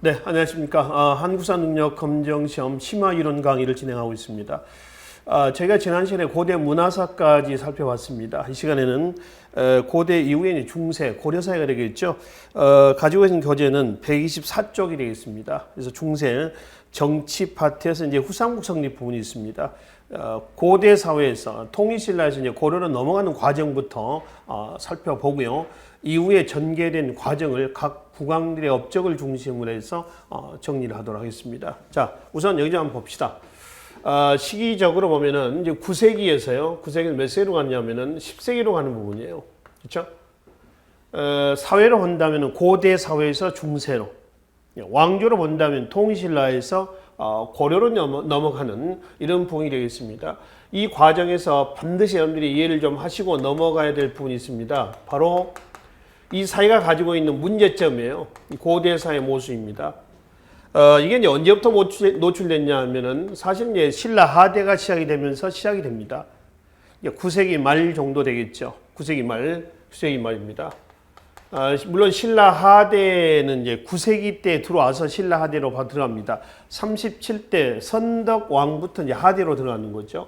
네, 안녕하십니까. 한국사 능력 검정 시험 심화 이론 강의를 진행하고 있습니다. 저희가 지난 시간에 고대 문화사까지 살펴봤습니다. 이 시간에는 고대 이후에 중세, 고려사회가 되겠죠. 가지고 있는 교재는 124쪽이 되겠습니다. 그래서 중세 정치 파트에서 이제 후삼국 성립 부분이 있습니다. 고대 사회에서 통일신라에서 이제 고려로 넘어가는 과정부터 살펴보고요. 이후에 전개된 과정을 각 국왕들의 업적을 중심으로 해서 정리를 하도록 하겠습니다. 자, 우선 여기 좀 한번 봅시다. 시기적으로 보면은 이제 9세기에서요. 9세기는 몇 세기로 갔냐면은 10세기로 가는 부분이에요. 그렇죠? 사회로 본다면은 고대 사회에서 중세로, 왕조로 본다면 통일신라에서 고려로 넘어가는 이런 부분이 되겠습니다. 이 과정에서 반드시 여러분들이 이해를 좀 하시고 넘어가야 될 부분이 있습니다. 바로 이 사회가 가지고 있는 문제점이에요. 고대 사회 모순입니다. 이게 이제 언제부터 노출됐냐 하면은 사실 이제 신라 하대가 시작이 되면서 시작이 됩니다. 9세기 말 정도 되겠죠. 9세기 말입니다. 물론 신라 하대는 이제 9세기 때 들어와서 신라 하대로 들어갑니다. 37대 선덕 왕부터 이제 하대로 들어가는 거죠.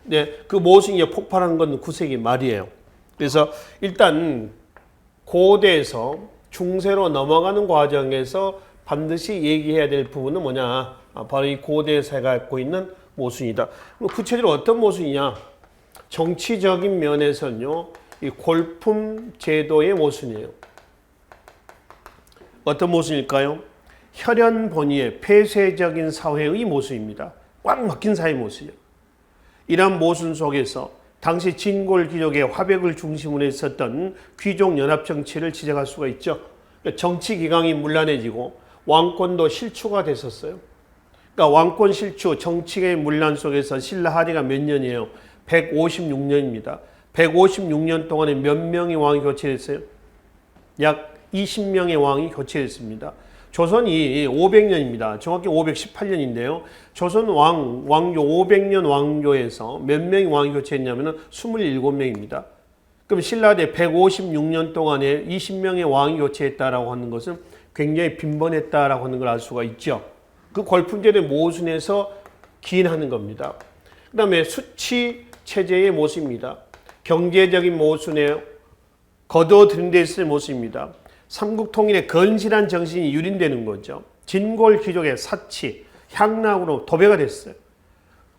네, 그 모순이 폭발한 건 9세기 말이에요. 그래서 일단 고대에서 중세로 넘어가는 과정에서 반드시 얘기해야 될 부분은 뭐냐? 바로 이 고대 사회가 갖고 있는 모순이다. 구체적으로 어떤 모순이냐? 정치적인 면에서는요, 이 골품 제도의 모순이에요. 어떤 모순일까요? 혈연본위의 폐쇄적인 사회의 모순입니다. 꽉 막힌 사회 모순이에요. 이러한 모순 속에서 당시 진골 귀족의 화백을 중심으로 했었던 귀족 연합 정치를 지적할 수가 있죠. 정치 기강이 문란해지고 왕권도 실추가 됐었어요. 그러니까 왕권 실추, 정치의 문란 속에서 신라 하대가 몇 년이에요? 156년입니다. 156년 동안에 몇 명의 왕이 교체됐어요? 약 20명의 왕이 교체됐습니다. 조선이 500년입니다. 정확히 518년인데요. 조선 왕조 500년 왕조에서 몇 명의 왕이 교체했냐면 27명입니다. 그럼 신라대 156년 동안에 20명의 왕이 교체했다라고 하는 것은 굉장히 빈번했다라고 하는 걸 알 수가 있죠. 그 골품제도의 모순에서 기인하는 겁니다. 그 다음에 수치 체제의 모순입니다. 경제적인 모순에 거둬들인 데 있을 모습입니다. 삼국통일의 건실한 정신이 유린되는 거죠. 진골 귀족의 사치, 향락으로 도배가 됐어요.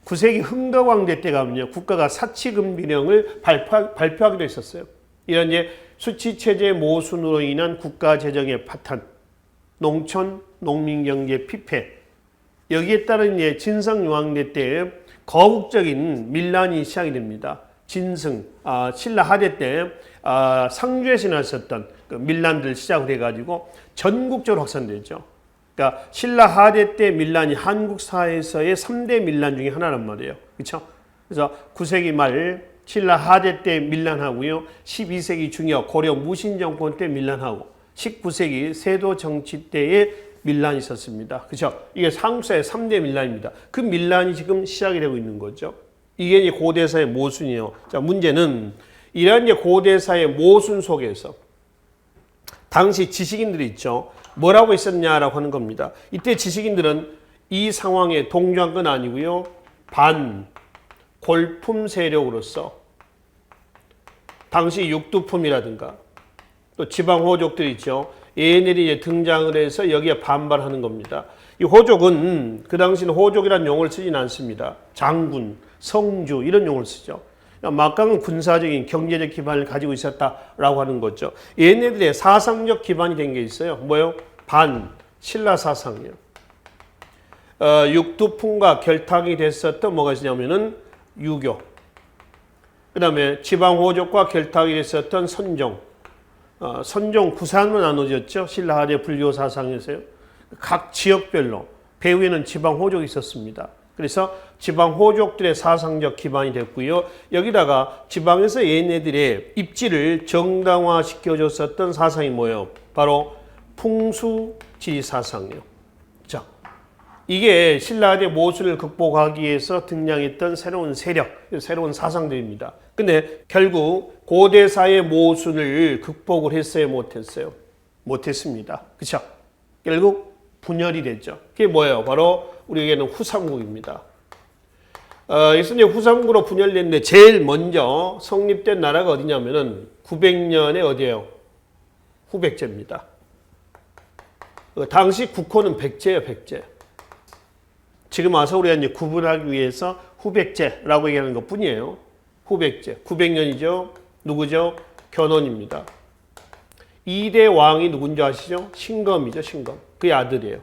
9세기 흥덕왕대 때 가면요, 국가가 사치금비령을 발표하기도 했었어요. 이런 이제 수치체제의 모순으로 인한 국가 재정의 파탄, 농촌, 농민경제 피폐, 여기에 따른 이제 진성유황대 때 거국적인 밀란이 시작이 됩니다. 진승, 신라 하대 때 상주에서 났었던 그 밀란들 시작을 해가지고 전국적으로 확산되죠. 그러니까 신라 하대 때 밀란이 한국 사회에서의 3대 밀란 중에 하나란 말이에요. 그렇죠? 그래서 9세기 말 신라 하대 때 밀란하고요. 12세기 중엽 고려 무신 정권 때 밀란하고 19세기 세도 정치 때에 밀란이 있었습니다. 그렇죠? 이게 한국 사회 3대 밀란입니다. 그 밀란이 지금 시작이 되고 있는 거죠. 이게 이제 고대사의 모순이에요. 자, 문제는 이러한 이제 고대사의 모순 속에서 당시 지식인들이 있죠. 뭐라고 했었냐라고 하는 겁니다. 이때 지식인들은 이 상황에 동조한 건 아니고요. 골품 세력으로서 당시 육두품이라든가 또 지방 호족들이 있죠. 얘네들이 이제 등장을 해서 여기에 반발하는 겁니다. 이 호족은 그 당시는 호족이라는 용어를 쓰진 않습니다. 장군, 성주 이런 용어를 쓰죠. 막강한 군사적인 경제적 기반을 가지고 있었다라고 하는 거죠. 얘네들의 사상적 기반이 된 게 있어요. 뭐요? 신라 사상이요. 육두품과 결탁이 됐었던 뭐가 있냐면은 유교. 그 다음에 지방 호족과 결탁이 됐었던 선종. 선종 구산으로 나눠졌죠. 신라 하대 불교 사상에서요. 각 지역별로 배후에는 지방 호족이 있었습니다. 그래서 지방 호족들의 사상적 기반이 됐고요. 여기다가 지방에서 얘네들의 입지를 정당화 시켜줬었던 사상이 뭐예요? 바로 풍수지리 사상이에요. 자, 이게 신라의 모순을 극복하기 위해서 등장했던 새로운 세력, 새로운 사상들입니다. 근데 결국 고대사의 모순을 극복을 했어요, 못했어요? 못했습니다. 그렇죠? 결국 분열이 됐죠. 그게 뭐예요? 바로 우리에게는 후삼국입니다. 그래서 이제 후삼국으로 분열됐는데 제일 먼저 성립된 나라가 어디냐면은 900년에 어디예요? 후백제입니다. 당시 국호는 백제예요, 백제. 지금 와서 우리가 이제 구분하기 위해서 후백제라고 얘기하는 것 뿐이에요. 후백제. 900년이죠. 누구죠? 견훤입니다. 2대 왕이 누군지 아시죠? 신검이죠, 신검. 그의 아들이에요.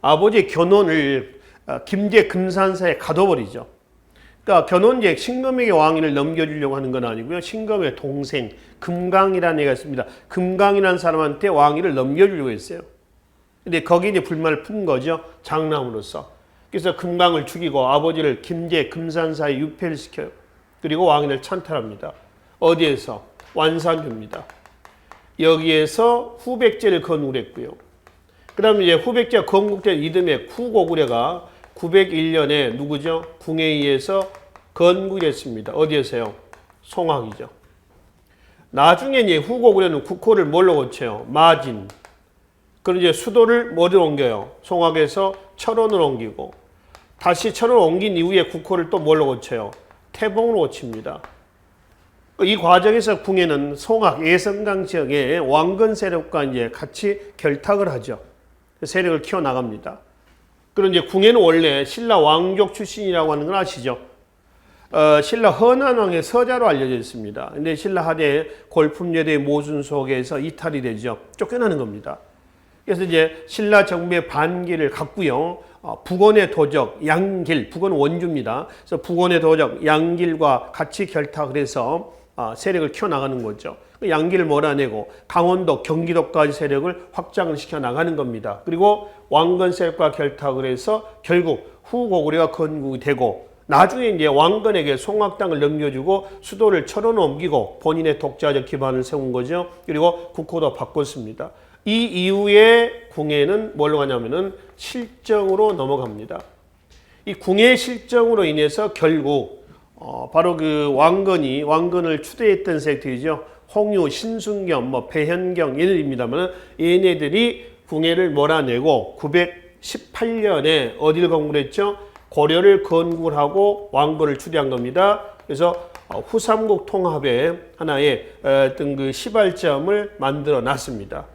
아버지 견훤을 김제 금산사에 가둬버리죠. 그러니까 견훤이 신검에게 왕위를 넘겨주려고 하는 건 아니고요. 신검의 동생 금강이라는 애가 있습니다. 금강이라는 사람한테 왕위를 넘겨주려고 했어요. 근데 거기에 이제 불만을 푼 거죠. 장남으로서. 그래서 금강을 죽이고 아버지를 김제 금산사에 유폐를 시켜요. 그리고 왕위를 찬탈합니다. 어디에서? 완산교입니다. 여기에서 후백제를 건국을 했고요. 그 다음에 이제 후백제가 건국된 이듬해 후고구려가 901년에 누구죠? 궁에 의해서 건국이 됐습니다. 어디에서요? 송악이죠. 나중에 이제 후고구려는 국호를 뭘로 고쳐요? 마진. 그럼 이제 수도를 뭐로 옮겨요? 송악에서 철원으로 옮기고 다시 철원으로 옮긴 이후에 국호를 또 뭘로 고쳐요? 태봉으로 고칩니다. 이 과정에서 궁에는 송악, 예성강 지역의 왕건 세력과 이제 같이 결탁을 하죠. 세력을 키워나갑니다. 그럼 이제 궁에는 원래 신라 왕족 출신이라고 하는 건 아시죠? 신라 허난왕의 서자로 알려져 있습니다. 근데 신라 하대 골품제도의 모순 속에서 이탈이 되죠. 쫓겨나는 겁니다. 그래서 이제 신라 정부의 반기를 갖고요. 북원의 도적 양길, 북원 원주입니다. 그래서 북원의 도적 양길과 같이 결탁을 해서 세력을 키워나가는 거죠. 양길을 몰아내고 강원도, 경기도까지 세력을 확장을 시켜나가는 겁니다. 그리고 왕건 세력과 결탁을 해서 결국 후고구려가 건국이 되고 나중에 이제 왕건에게 송악당을 넘겨주고 수도를 철원으로 옮기고 본인의 독자적 기반을 세운 거죠. 그리고 국호도 바꿨습니다. 이 이후에 궁에는 뭘로 가냐면은 실정으로 넘어갑니다. 이 궁의 실정으로 인해서 결국 바로 그 왕건을 추대했던 세력들이죠. 홍유, 신순경, 배현경 얘들입니다만 얘네들이 궁예를 몰아내고 918년에 어디를 건국했죠? 고려를 건국을 하고 왕건을 추대한 겁니다. 그래서 후삼국 통합의 하나의 어떤 그 시발점을 만들어 놨습니다.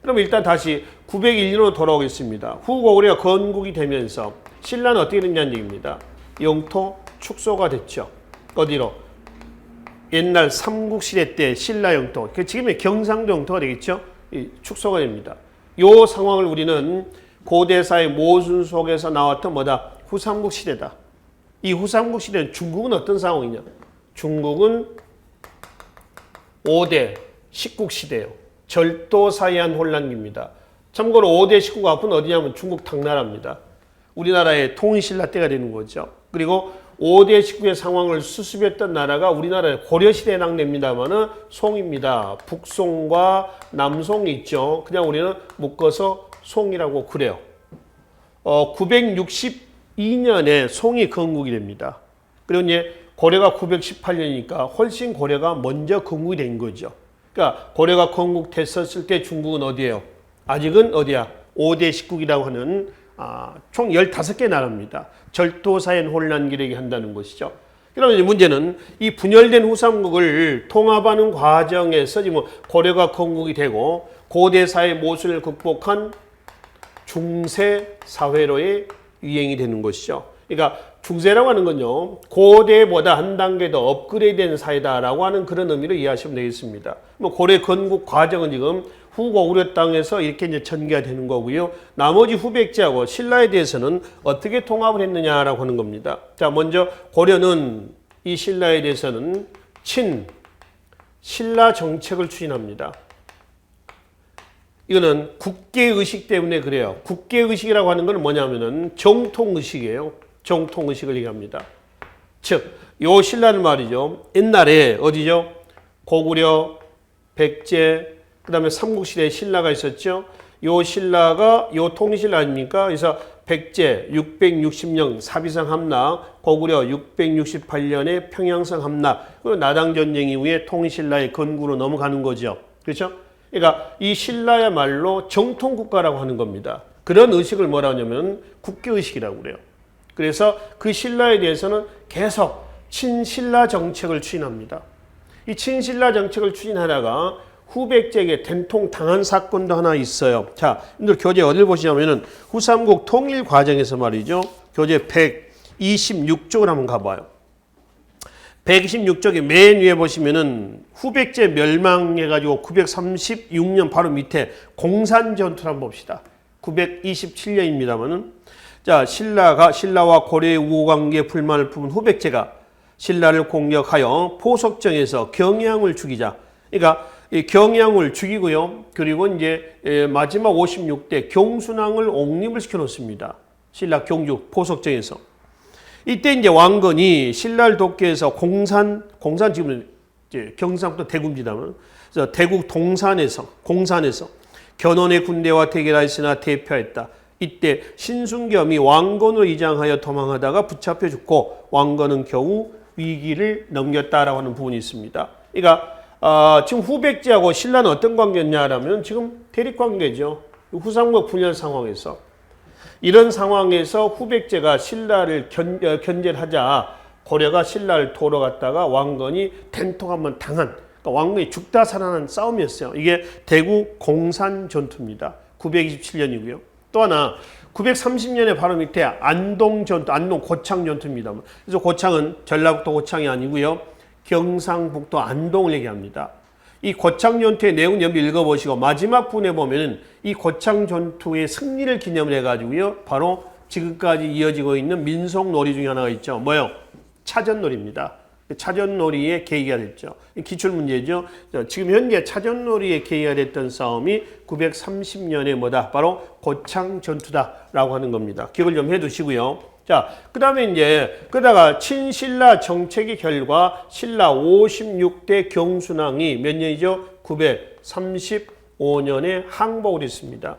그럼 일단 다시 901년으로 돌아오겠습니다. 후고구려가 건국이 되면서 신라는 어떻게 됐냐는 얘기입니다. 영토 축소가 됐죠. 어디로? 옛날 삼국시대 때 신라 영토, 지금의 경상도 영토가 되겠죠. 축소가 됩니다. 이 상황을 우리는 고대사의 모순 속에서 나왔던 뭐다? 후삼국 시대다. 이 후삼국 시대는 중국은 어떤 상황이냐? 중국은 5대 식국 시대예요. 절도사이한 혼란기입니다. 참고로 5대 식국 앞은 어디냐면 중국 당나라입니다. 우리나라의 통일신라 때가 되는 거죠. 그리고 5대 식국의 상황을 수습했던 나라가 우리나라의 고려시대에 해당됩니다만은 송입니다. 북송과 남송이 있죠. 그냥 우리는 묶어서 송이라고 그래요. 962년에 송이 건국이 됩니다. 그리고 이제 고려가 918년이니까 훨씬 고려가 먼저 건국이 된 거죠. 그러니까 고려가 건국됐었을 때 중국은 어디예요? 아직은 어디야? 5대 식국이라고 하는 총 15개 나라입니다. 절도사연 혼란기를 얘기한다는 것이죠. 그러면 이제 문제는 이 분열된 후삼국을 통합하는 과정에서 지금 고려가 건국이 되고 고대사의 모순을 극복한 중세 사회로의 유행이 되는 것이죠. 그러니까 중세라고 하는 건요, 고대보다 한 단계 더 업그레이드된 사회다라고 하는 그런 의미로 이해하시면 되겠습니다. 고려 건국 과정은 지금 후고구려 땅에서 이렇게 이제 전개가 되는 거고요. 나머지 후백제하고 신라에 대해서는 어떻게 통합을 했느냐라고 하는 겁니다. 자, 먼저 고려는 이 신라에 대해서는 신라 정책을 추진합니다. 이거는 국계의식 때문에 그래요. 국계의식이라고 하는 건 뭐냐면은 정통의식이에요. 정통의식을 얘기합니다. 즉, 요 신라는 말이죠. 옛날에 어디죠? 고구려, 백제, 그 다음에 삼국시대에 신라가 있었죠. 요 신라가 요 통일신라 아닙니까? 그래서 백제 660년 사비상 함락, 고구려 668년에 평양성 함락, 그리고 나당전쟁 이후에 통일신라의 건국으로 넘어가는 거죠. 그렇죠? 그러니까 이 신라야말로 정통국가라고 하는 겁니다. 그런 의식을 뭐라 하냐면 국기의식이라고 그래요. 그래서 그 신라에 대해서는 계속 친신라 정책을 추진합니다. 이 친신라 정책을 추진하다가 후백제에게 된통 당한 사건도 하나 있어요. 자, 여러분들 교재 어딜 보시냐면은 후삼국 통일 과정에서 말이죠. 교재 126쪽을 한번 가봐요. 126쪽에 맨 위에 보시면은 후백제 멸망해가지고 936년 바로 밑에 공산전투를 한번 봅시다. 927년입니다만은 자, 신라와 고려의 우호관계에 불만을 품은 후백제가 신라를 공격하여 포석정에서 경양을 죽이자. 그러니까 이 경양을 죽이고요. 그리고 이제 마지막 56대 경순왕을 옹립을 시켜놓습니다. 신라 경주 포석정에서. 이때 이제 왕건이 신라를 돕기 위해서 공산 지금은 이제 경상도 대구입니다만, 그래서 대구 공산에서 견훤의 군대와 대결하였으나 대표했다. 이때 신순겸이 왕건으로 이장하여 도망하다가 붙잡혀 죽고 왕건은 겨우 위기를 넘겼다라고 하는 부분이 있습니다. 그러니까 지금 후백제하고 신라는 어떤 관계였냐라면 지금 대립 관계죠. 후삼국 분열 상황에서. 이런 상황에서 후백제가 신라를 견제를 하자 고려가 신라를 도로 갔다가 왕건이 된통 한번 당한, 그러니까 왕건이 죽다 살아난 싸움이었어요. 이게 대구 공산 전투입니다. 927년이고요. 또 하나 930년에 바로 밑에 안동 전투, 안동 고창 전투입니다. 그래서 고창은 전라북도 고창이 아니고요. 경상북도 안동을 얘기합니다. 이 고창 전투의 내용 연비 읽어보시고 마지막 부분에 보면은 이 고창 전투의 승리를 기념을 해가지고요. 바로 지금까지 이어지고 있는 민속놀이 중에 하나가 있죠. 뭐요? 차전놀이입니다. 차전놀이의 계기가 됐죠. 기출문제죠. 지금 현재 차전놀이의 계기가 됐던 싸움이 930년에 뭐다? 바로 고창 전투다라고 하는 겁니다. 기억을 좀 해두시고요. 자, 그 다음에 이제, 그러다가 친신라 정책의 결과 신라 56대 경순왕이 몇 년이죠? 935년에 항복을 했습니다.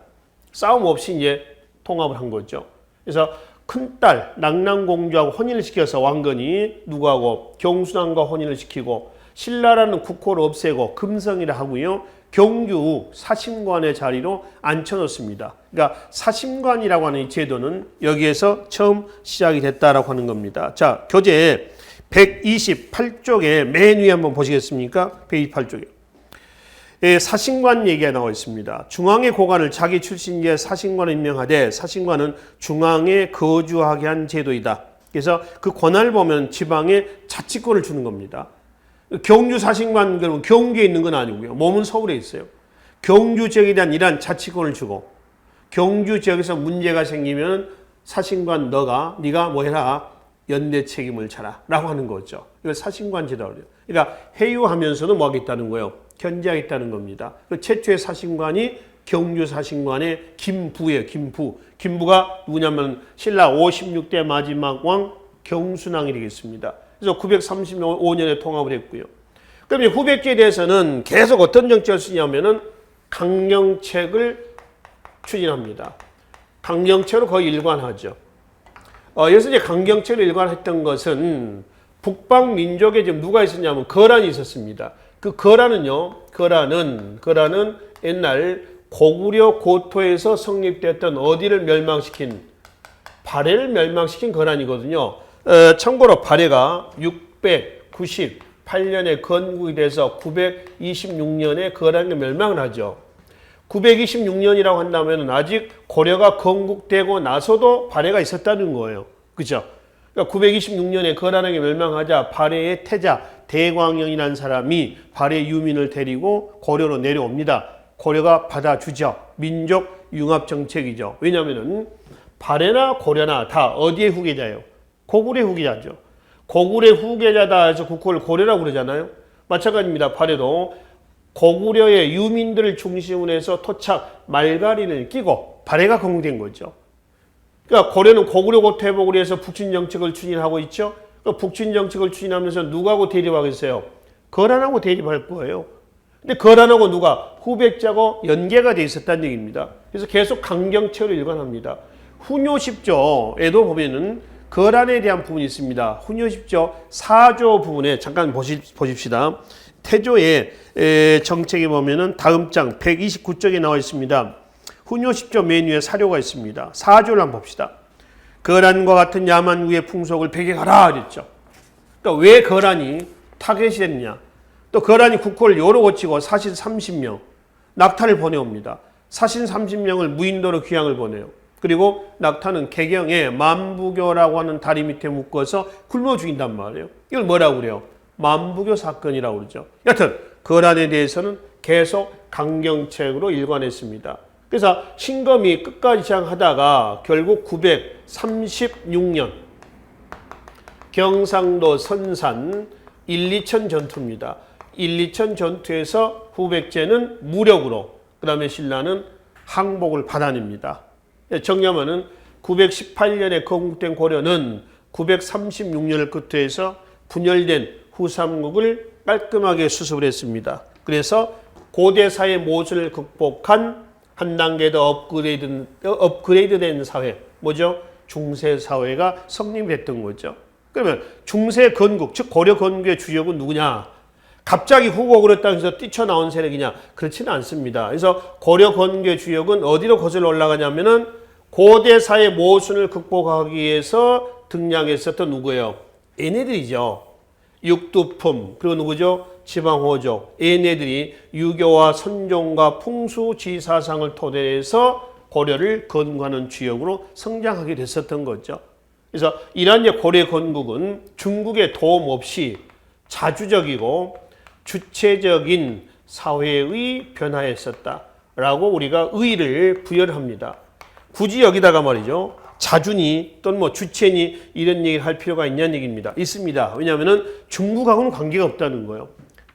싸움 없이 이제 통합을 한 거죠. 그래서 큰딸 낙랑공주하고 혼인을 시켜서 왕건이 누구하고 경순왕과 혼인을 시키고 신라라는 국호를 없애고 금성이라 하고요. 경주 사심관의 자리로 앉혀놓습니다. 그러니까 사심관이라고 하는 이 제도는 여기에서 처음 시작이 됐다라고 하는 겁니다. 자, 교재 128쪽에 맨 위에 한번 보시겠습니까? 128쪽에. 사신관 얘기가 나와 있습니다. 중앙의 고관을 자기 출신지에 사신관을 임명하되 사신관은 중앙에 거주하게 한 제도이다. 그래서 그 권한을 보면 지방에 자치권을 주는 겁니다. 경주 사신관, 그러면 경주에 있는 건 아니고요. 몸은 서울에 있어요. 경주 지역에 대한 이러한 자치권을 주고 경주 지역에서 문제가 생기면 사신관 네가 뭐 해라. 연대 책임을 져라 라고 하는 거죠. 이걸 사신관 제도라고 해요. 그러니까 해유하면서도 뭐 하겠다는 거예요? 견제하겠다는 겁니다. 최초의 사신관이 경주 사신관의 김부예요. 김부가 누구냐면 신라 56대 마지막 왕 경순왕이 되겠습니다. 그래서 935년에 통합을 했고요. 그럼 후백제에 대해서는 계속 어떤 정책을 쓰냐면은 강령책을 추진합니다. 강령책으로 거의 일관하죠. 여기서 이제 강경책을 일관했던 것은 북방 민족에 지금 누가 있었냐면 거란이 있었습니다. 그 거란은 옛날 고구려 고토에서 성립됐던 어디를 멸망시킨 발해를 멸망시킨 거란이거든요. 참고로 발해가 698년에 건국이 돼서 926년에 거란이 멸망을 하죠. 926년이라고 한다면 아직 고려가 건국되고 나서도 발해가 있었다는 거예요. 그죠? 그러니까 926년에 거란에게 멸망하자 발해의 태자 대광영이라는 사람이 발해 유민을 데리고 고려로 내려옵니다. 고려가 받아주죠. 민족 융합 정책이죠. 왜냐하면 발해나 고려나 다 어디의 후계자예요? 고구려의 후계자죠. 고구려의 후계자다 해서 국호를 고려라고 그러잖아요. 마찬가지입니다. 발해도 고구려의 유민들을 중심으로 해서 토착 말가린을 끼고 발해가 건국된 거죠. 그러니까 고려는 고구려 고토 회복을 위해서 북진 정책을 추진하고 있죠. 그러니까 북진 정책을 추진하면서 누구하고 대립하겠어요? 거란하고 대립할 거예요. 근데 거란하고 누가? 후백제하고 연계가 돼 있었다는 얘기입니다. 그래서 계속 강경책을 일관합니다. 훈요 10조에도 보면은 거란에 대한 부분이 있습니다. 훈요 10조 4조 부분에 잠깐 보십시다. 태조의 정책에 보면은 다음 장 129쪽에 나와 있습니다. 훈요 10조 맨 위에 사료가 있습니다. 4조를 한번 봅시다. 거란과 같은 야만구의 풍속을 배격하라 그랬죠. 그러니까 왜 거란이 타겟이 됐냐. 또 거란이 국호를 요로 고치고 사신 30명 낙타를 보내옵니다. 사신 30명을 무인도로 귀향을 보내요. 그리고 낙타는 개경에 만부교라고 하는 다리 밑에 묶어서 굶어 죽인단 말이에요. 이걸 뭐라고 그래요? 만부교 사건이라고 그러죠. 여튼 거란에 대해서는 계속 강경책으로 일관했습니다. 그래서 신검이 끝까지 주장하다가 결국 936년 경상도 선산 1, 2천 전투입니다. 1, 2천 전투에서 후백제는 무력으로, 그 다음에 신라는 항복을 받아냅니다. 정리하면은 918년에 건국된 고려는 936년을 끝으로 해서 분열된 후삼국을 깔끔하게 수습을 했습니다. 그래서 고대사의 모순을 극복한 한 단계 더 업그레이드된 사회, 뭐죠? 중세사회가 성립했던 거죠. 그러면 중세 건국, 즉 고려 건국의 주역은 누구냐? 갑자기 후국으로 땅에서 뛰쳐나온 세력이냐? 그렇지는 않습니다. 그래서 고려 건국의 주역은 어디로 거슬러 올라가냐면은 고대사의 모순을 극복하기 위해서 등장했었던 누구예요? 얘네들이죠. 육두품, 그리고 누구죠? 지방호족. 얘네들이 유교와 선종과 풍수지사상을 토대해서 고려를 건국하는 주역으로 성장하게 됐었던 거죠. 그래서 이러한 고려 건국은 중국의 도움 없이 자주적이고 주체적인 사회의 변화였었다라고 우리가 의의를 부여합니다. 굳이 여기다가 말이죠. 자주니 또는 뭐 주체니 이런 얘기를 할 필요가 있냐는 얘기입니다. 있습니다. 왜냐하면 중국하고는 관계가 없다는 거예요.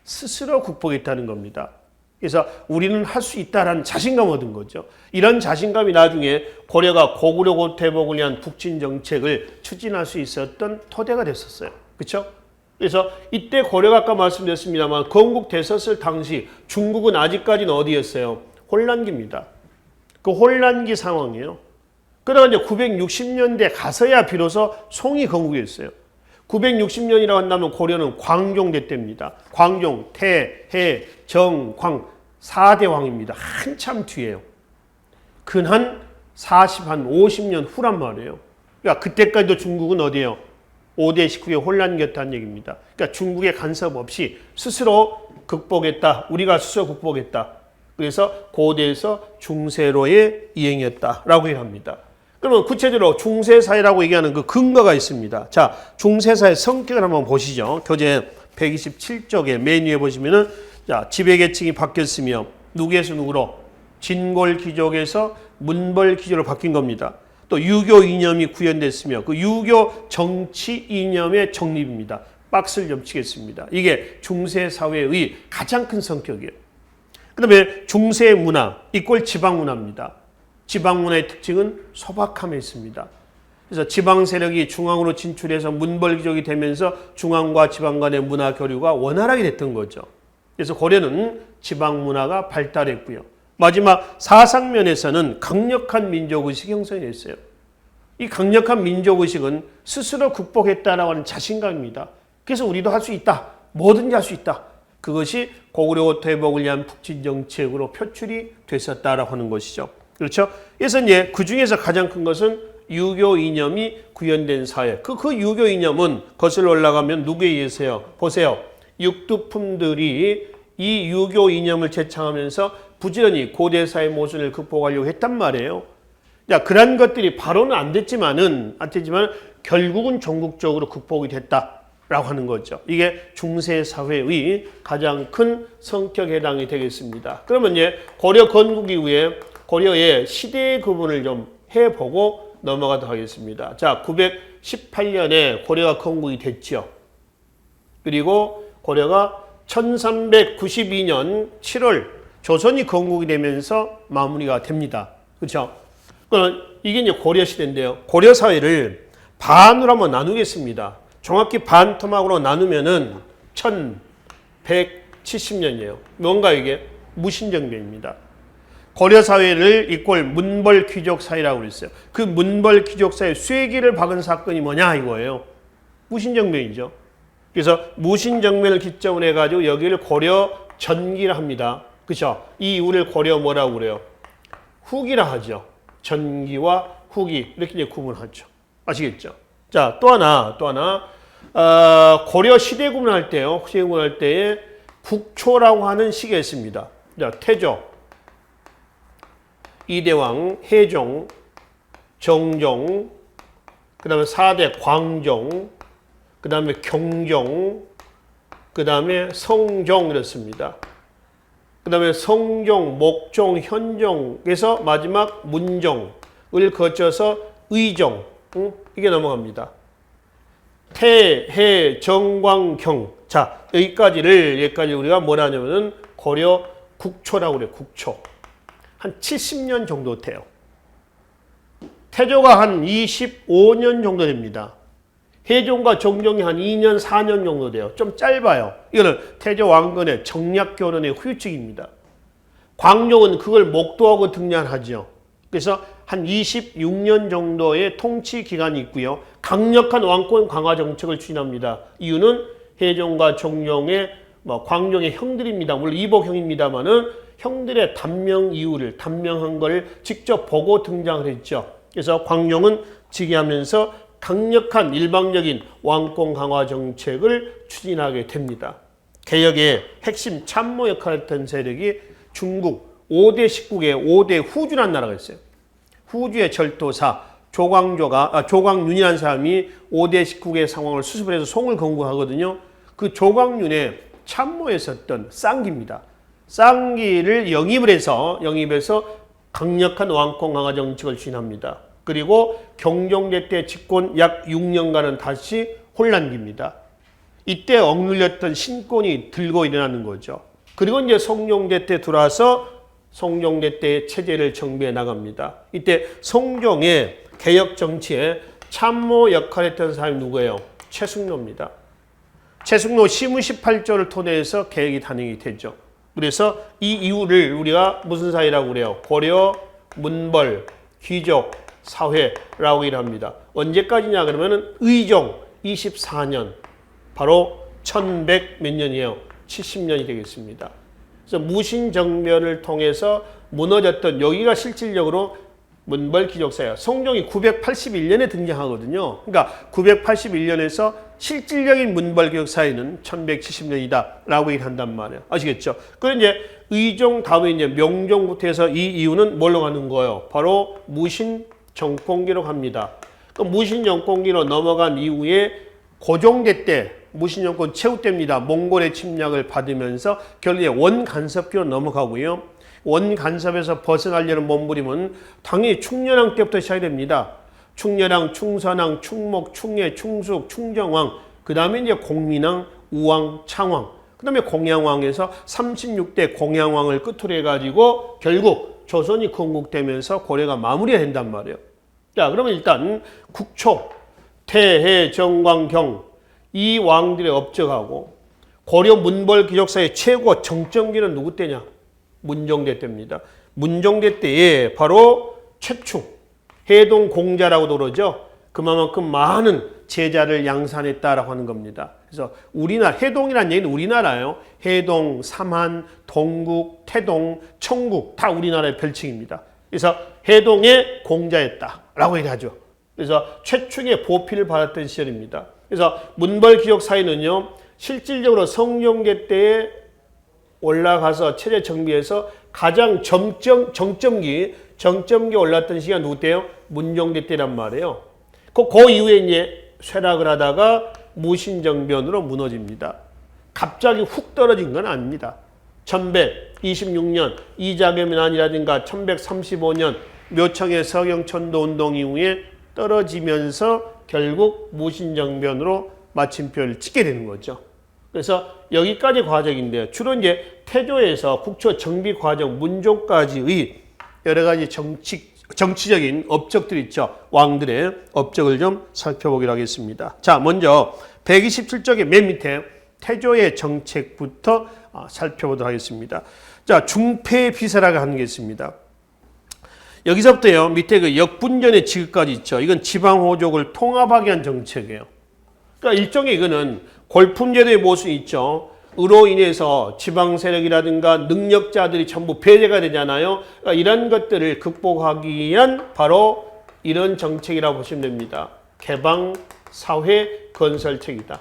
스스로 극복했다는 겁니다. 그래서 우리는 할 수 있다라는 자신감을 얻은 거죠. 이런 자신감이 나중에 고려가 고구려 고태복을 위한 북진 정책을 추진할 수 있었던 토대가 됐었어요. 그렇죠? 그래서 이때 고려가 아까 말씀드렸습니다만 건국됐었을 당시 중국은 아직까지는 어디였어요? 혼란기입니다. 그 혼란기 상황이에요. 그러다가 이제 960년대 가서야 비로소 송이 건국이었어요. 960년이라고 한다면 고려는 광종대 때입니다. 광종, 태, 해, 정, 광 4대 왕입니다. 한참 뒤에요. 근한 50년 후란 말이에요. 그러니까 그때까지도 중국은 어디예요? 5대 19의 혼란기였다는 얘기입니다. 그러니까 중국의 간섭 없이 스스로 극복했다. 우리가 스스로 극복했다. 그래서 고대에서 중세로의 이행이었다라고 얘기합니다. 그러면 구체적으로 중세사회라고 얘기하는 그 근거가 있습니다. 자, 중세사회 성격을 한번 보시죠. 교재 127쪽에 맨 위에 보시면은 자, 지배계층이 바뀌었으며 누구에서 누구로? 진골귀족에서 문벌귀족으로 바뀐 겁니다. 또 유교 이념이 구현됐으며 그 유교 정치 이념의 정립입니다. 박스를 점치겠습니다. 이게 중세사회의 가장 큰 성격이에요. 그 다음에 중세 문화, 이꼴 지방 문화입니다. 지방 문화의 특징은 소박함에 있습니다. 그래서 지방 세력이 중앙으로 진출해서 문벌귀족이 되면서 중앙과 지방 간의 문화 교류가 원활하게 됐던 거죠. 그래서 고려는 지방 문화가 발달했고요. 마지막 사상면에서는 강력한 민족의식이 형성이 됐어요. 이 강력한 민족의식은 스스로 극복했다라고 하는 자신감입니다. 그래서 우리도 할 수 있다. 뭐든지 할 수 있다. 그것이 고구려 고태복을 위한 북진 정책으로 표출이 됐었다라고 하는 것이죠. 그렇죠? 그래서 이제 그 중에서 가장 큰 것은 유교 이념이 구현된 사회. 그 유교 이념은 거슬러 올라가면 누구에 의해서요? 보세요. 육두품들이 이 유교 이념을 제창하면서 부지런히 고대사의 모순을 극복하려고 했단 말이에요. 자, 그런 것들이 바로는 안 됐지만 결국은 전국적으로 극복이 됐다라고 하는 거죠. 이게 중세 사회의 가장 큰 성격에 해당이 되겠습니다. 그러면 이제 고려 건국 이후에 고려의 시대의 구분을 좀 해보고 넘어가도록 하겠습니다. 자, 918년에 고려가 건국이 됐죠. 그리고 고려가 1392년 7월 조선이 건국이 되면서 마무리가 됩니다. 그렇죠? 그럼 이게 이제 고려 시대인데요. 고려 사회를 반으로 한번 나누겠습니다. 정확히 반 토막으로 나누면은 1170년이에요. 뭔가 이게 무신정변입니다. 고려 사회를 이꼴 문벌 귀족 사회라고 그랬어요. 그 문벌 귀족 사회 쇠기를 박은 사건이 뭐냐 이거예요. 무신정변이죠. 그래서 무신정변을 기점으로 해가지고 여기를 고려 전기라 합니다. 그렇죠? 이 이후를 고려 뭐라고 그래요? 후기라 하죠. 전기와 후기 이렇게 이제 구분하죠. 아시겠죠? 자, 또 하나 고려 시대 구분할 때요. 시대 구분할 때에 국초라고 하는 시기가 있습니다. 자, 태조, 이대왕, 해종, 정종, 그 다음에 4대 광종, 그 다음에 경종, 그 다음에 성종 이렇습니다. 그 다음에 성종, 목종, 현종에서 마지막 문종을 거쳐서 의종, 이게 넘어갑니다. 태, 해, 정, 광, 경. 자, 여기까지 우리가 뭐라 하냐면은 고려 국초라고 그래요. 국초. 한 70년 정도 돼요. 태조가 한 25년 정도 됩니다. 해종과 정종이 한 2년, 4년 정도 돼요. 좀 짧아요. 이거는 태조 왕건의 정략교론의 후유증입니다. 광종은 그걸 목도하고 등장하죠. 그래서 한 26년 정도의 통치 기간이 있고요. 강력한 왕권 강화 정책을 추진합니다. 이유는 해종과 정종의 광종의 형들입니다. 물론 이복형입니다만은 형들의 단명한 걸 직접 보고 등장을 했죠. 그래서 광종은 즉위하면서 강력한 일방적인 왕권 강화 정책을 추진하게 됩니다. 개혁의 핵심 참모 역할을 했던 세력이 중국 5대 식국의 5대 후주라는 나라가 있어요. 후주의 절도사 조광윤이라는 사람이 5대 식국의 상황을 수습을 해서 송을 건국하거든요. 그 조광윤의 참모에 섰던 쌍기입니다. 쌍기를 영입을 해서 강력한 왕권 강화 정책을 추진합니다. 그리고 경종대 때 집권 약 6년간은 다시 혼란기입니다. 이때 억눌렸던 신권이 들고 일어나는 거죠. 그리고 이제 성종대 때 들어와서 성종대 때의 체제를 정비해 나갑니다. 이때 성종의 개혁 정치에 참모 역할을 했던 사람이 누구예요? 최숙로입니다. 최숙로 시문 18조를 토대해서 개혁이 단행이 되죠. 그래서 이 이후를 우리가 무슨 사회라고 그래요? 고려, 문벌, 귀족, 사회라고 일합니다. 언제까지냐 그러면은 의종 24년, 바로 1100 몇 년이에요? 70년이 되겠습니다. 그래서 무신정변을 통해서 무너졌던 여기가 실질적으로 문벌 귀족사예요. 성종이 981년에 등장하거든요. 그러니까 981년에서 실질적인 문벌 귀족사회는 1170년이다라고 얘기한단 말이에요. 아시겠죠? 그럼 이제 의종 다음에 이제 명종부터 해서 이 이유는 뭘로 가는 거예요? 바로 무신 정권기로 갑니다. 그 무신 정권기로 넘어간 이후에 고종대 때 무신 정권 최후 때입니다. 몽골의 침략을 받으면서 결국에 원간섭기로 넘어가고요. 원간섭에서 벗어나려는 몸부림은 당연히 충렬왕 때부터 시작이 됩니다. 충렬왕, 충선왕, 충목, 충예, 충숙, 충정왕, 그 다음에 이제 공민왕, 우왕, 창왕, 그 다음에 공양왕에서 36대 공양왕을 끝으로 해가지고 결국 조선이 건국되면서 고려가 마무리가 된단 말이에요. 자, 그러면 일단 국초, 태해, 정광, 경 이 왕들의 업적하고 고려 문벌 귀족사의 최고 정점기는 누구 때냐? 문종대 때입니다. 문종대 때에 바로 최충, 해동 공자라고도 그러죠. 그만큼 많은 제자를 양산했다라고 하는 겁니다. 그래서 우리나라, 해동이라는 얘기는 우리나라예요. 해동, 삼한, 동국, 태동, 청국 다 우리나라의 별칭입니다. 그래서 해동의 공자였다라고 얘기하죠. 그래서 최충의 보필을 받았던 시절입니다. 그래서 문벌 귀족 사회는요, 실질적으로 성종대 때에 올라가서 체제 정비해서 가장 정점기 올랐던 시기가 누구 때요? 문종대 때란 말이에요. 그 이후에 이제 쇠락을 하다가 무신정변으로 무너집니다. 갑자기 훅 떨어진 건 아닙니다. 1126년 이자겸난이라든가 1135년 묘청의 서경천도 운동 이후에 떨어지면서 결국 무신정변으로 마침표를 찍게 되는 거죠. 그래서 여기까지 과정인데요. 주로 이제 태조에서 국초 정비 과정, 문종까지의 여러 가지 정치적인 업적들 있죠. 왕들의 업적을 좀 살펴보기로 하겠습니다. 자, 먼저 127쪽의 맨 밑에 태조의 정책부터 살펴보도록 하겠습니다. 자, 중패비사라고 하는 게 있습니다. 여기서부터요, 밑에 그 역분전의 지급까지 있죠. 이건 지방호족을 통합하기 위한 정책이에요. 그러니까 일종의 이거는 골품제도의 모순이 있죠. 으로 인해서 지방 세력이라든가 능력자들이 전부 배제가 되잖아요. 그러니까 이런 것들을 극복하기 위한 바로 이런 정책이라고 보시면 됩니다. 개방 사회 건설책이다.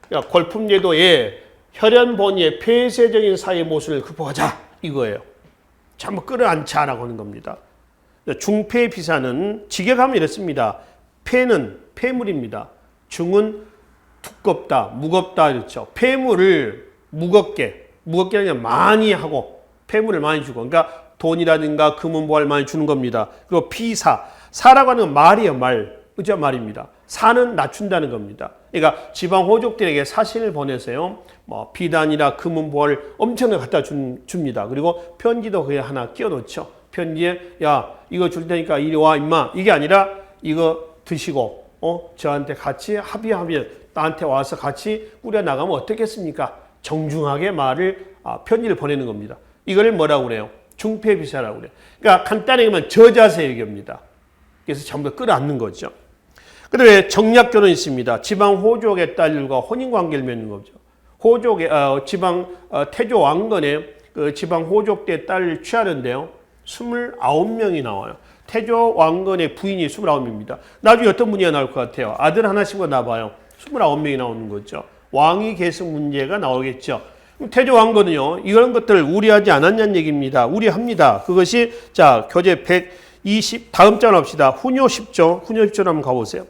그러니까 골품제도의 혈연 본위의 폐쇄적인 사회 모순을 극복하자 이거예요. 전부 끌어안자라고 하는 겁니다. 중폐 비사는 직역하면 이렇습니다. 폐는 폐물입니다. 중은 두껍다, 무겁다 이렇죠. 폐물을 무겁게 아니라 많이 하고 폐물을 많이 주고, 그러니까 돈이라든가 금은 보화를 많이 주는 겁니다. 그리고 피사, 사라고 하는 건 말이에요, 말. 그죠? 말입니다. 사는 낮춘다는 겁니다. 그러니까 지방 호족들에게 사신을 보내서요, 뭐 비단이나 금은 보화를 엄청나게 갖다 줍니다. 그리고 편지도 거기에 하나 끼워 넣죠. 편지에 야 이거 줄 테니까 이리 와 임마, 이게 아니라 이거 드시고 저한테 같이 합의하면 나한테 와서 같이 꾸려 나가면 어떻겠습니까? 정중하게 편지를 보내는 겁니다. 이걸 뭐라고 그래요? 중폐비사라고 그래요. 그러니까 간단하게 말하면 저자세 얘기입니다. 그래서 전부 다 끌어안는 거죠. 그다음에 정략 결혼이 있습니다. 지방 호족의 딸들과 혼인 관계를 맺는 거죠. 호족의 태조 왕건의 그 지방 호족의 딸을 취하는데요. 29명이 나와요. 태조 왕건의 부인이 29명입니다. 나중에 어떤 분이 나올 것 같아요? 아들 하나씩 나와요. 29명이 나오는 거죠. 왕위 계승 문제가 나오겠죠. 태조 왕건은요, 이런 것들을 우려하지 않았냐는 얘기입니다. 우려합니다. 그것이, 자, 교재 120, 다음 장 합시다. 훈요 10조, 훈요 10조를 한번 가보세요.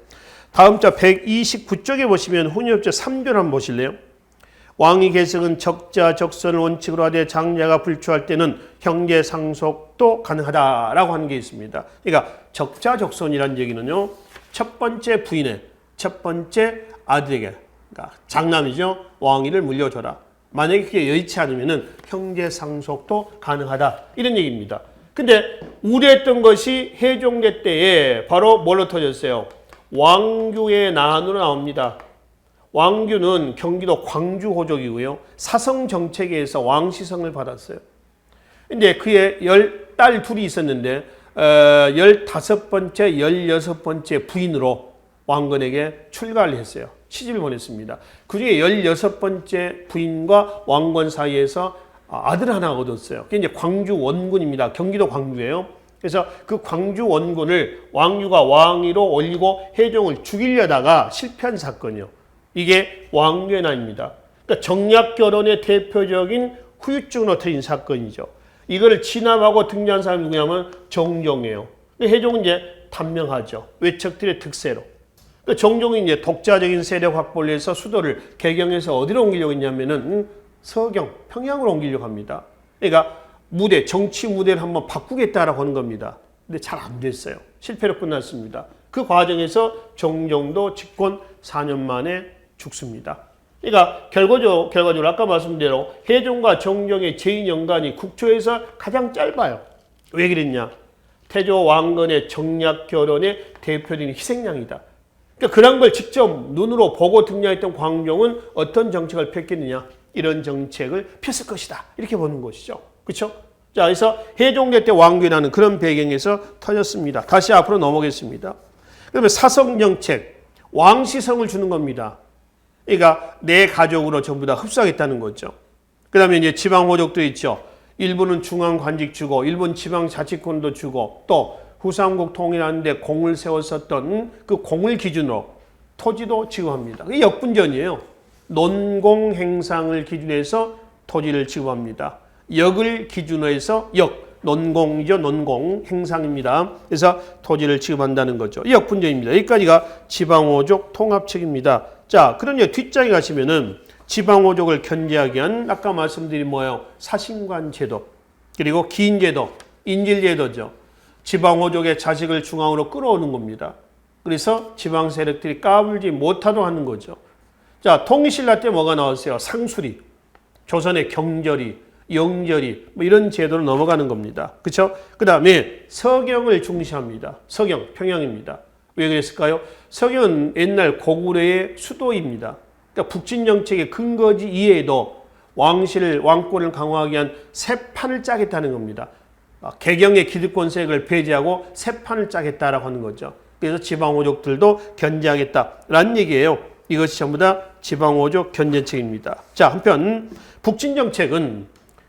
다음 장 129쪽에 보시면 훈요 10조 3조를 한번 보실래요? 왕위 계승은 적자, 적선을 원칙으로 하되 장자가 불출할 때는 형제 상속도 가능하다라고 하는 게 있습니다. 그러니까 적자, 적선이라는 얘기는요, 첫 번째 부인의 첫 번째 아들에게, 그러니까 장남이죠, 왕위를 물려줘라. 만약에 그게 여의치 않으면은 형제 상속도 가능하다, 이런 얘기입니다. 근데 우려했던 것이 해종대 때에 바로 뭘로 터졌어요? 왕규의 난으로 나옵니다. 왕규는 경기도 광주 호족이고요. 사성 정책에서 왕시성을 받았어요. 근데 그의 딸 둘이 있었는데 15번째, 16번째 부인으로 왕건에게 출가를 했어요. 시집을 보냈습니다. 그 중에 16번째 부인과 왕건 사이에서 아들 하나 얻었어요. 그게 이제 광주 원군입니다. 경기도 광주예요. 그래서 그 광주 원군을 왕유가 왕위로 올리고 해종을 죽이려다가 실패한 사건이요. 이게 왕유의 난입니다. 그러니까 정략 결혼의 대표적인 후유증으로 터진 사건이죠. 이걸 진압하고 등장한 사람이 누구냐면 정종이에요. 해종은 이제 단명하죠. 외척들의 특세로. 그러니까 정종이 이제 독자적인 세력 확보를 해서 수도를 개경에서 어디로 옮기려고 했냐면은 서경, 평양으로 옮기려고 합니다. 그러니까 정치 무대를 한번 바꾸겠다라고 하는 겁니다. 근데 잘 안 됐어요. 실패로 끝났습니다. 그 과정에서 정종도 집권 4년 만에 죽습니다. 그러니까 결과적으로 아까 말씀드린 대로 해종과 정종의 제2년간이 국초에서 가장 짧아요. 왜 그랬냐? 태조 왕건의 정략 결혼의 대표적인 희생양이다. 그러니까 그런 걸 직접 눈으로 보고 등장했던 광종은 어떤 정책을 폈겠느냐? 이런 정책을 폈을 것이다. 이렇게 보는 것이죠. 그렇죠? 자, 그래서 해종대 때 왕규나는 그런 배경에서 터졌습니다. 다시 앞으로 넘어가겠습니다. 그러면 사성정책, 왕시성을 주는 겁니다. 그러니까 내 가족으로 전부 다 흡수하겠다는 거죠. 그 다음에 이제 지방호족도 있죠. 일부는 중앙관직 주고, 일부는 지방자치권도 주고, 또 후삼국 통일하는데 공을 세웠었던 그 공을 기준으로 토지도 지급합니다. 그게 역분전이에요. 논공 행상을 기준으로 해서 토지를 지급합니다. 역을 기준으로 해서 논공이죠. 논공 행상입니다. 그래서 토지를 지급한다는 거죠. 역분전입니다. 여기까지가 지방호족 통합책입니다. 자, 그러니 뒷장에 가시면은 지방호족을 견제하기 위한 아까 말씀드린 뭐예요? 사신관 제도, 그리고 기인제도, 인질제도죠. 지방호족의 자식을 중앙으로 끌어오는 겁니다. 그래서 지방 세력들이 까불지 못하도록 하는 거죠. 자, 통일신라 때 뭐가 나왔어요? 상수리, 조선의 경절이, 영절이, 뭐 이런 제도로 넘어가는 겁니다. 그렇죠? 그 다음에 서경을 중시합니다. 서경, 평양입니다. 왜 그랬을까요? 서경은 옛날 고구려의 수도입니다. 그러니까 북진 정책의 근거지 이외에도 왕권을 강화하기 위한 새 판을 짜겠다는 겁니다. 개경의 기득권 세력을 배제하고 새 판을 짜겠다라고 하는 거죠. 그래서 지방호족들도 견제하겠다라는 얘기예요. 이것이 전부 다 지방호족 견제책입니다. 자, 한편 북진정책은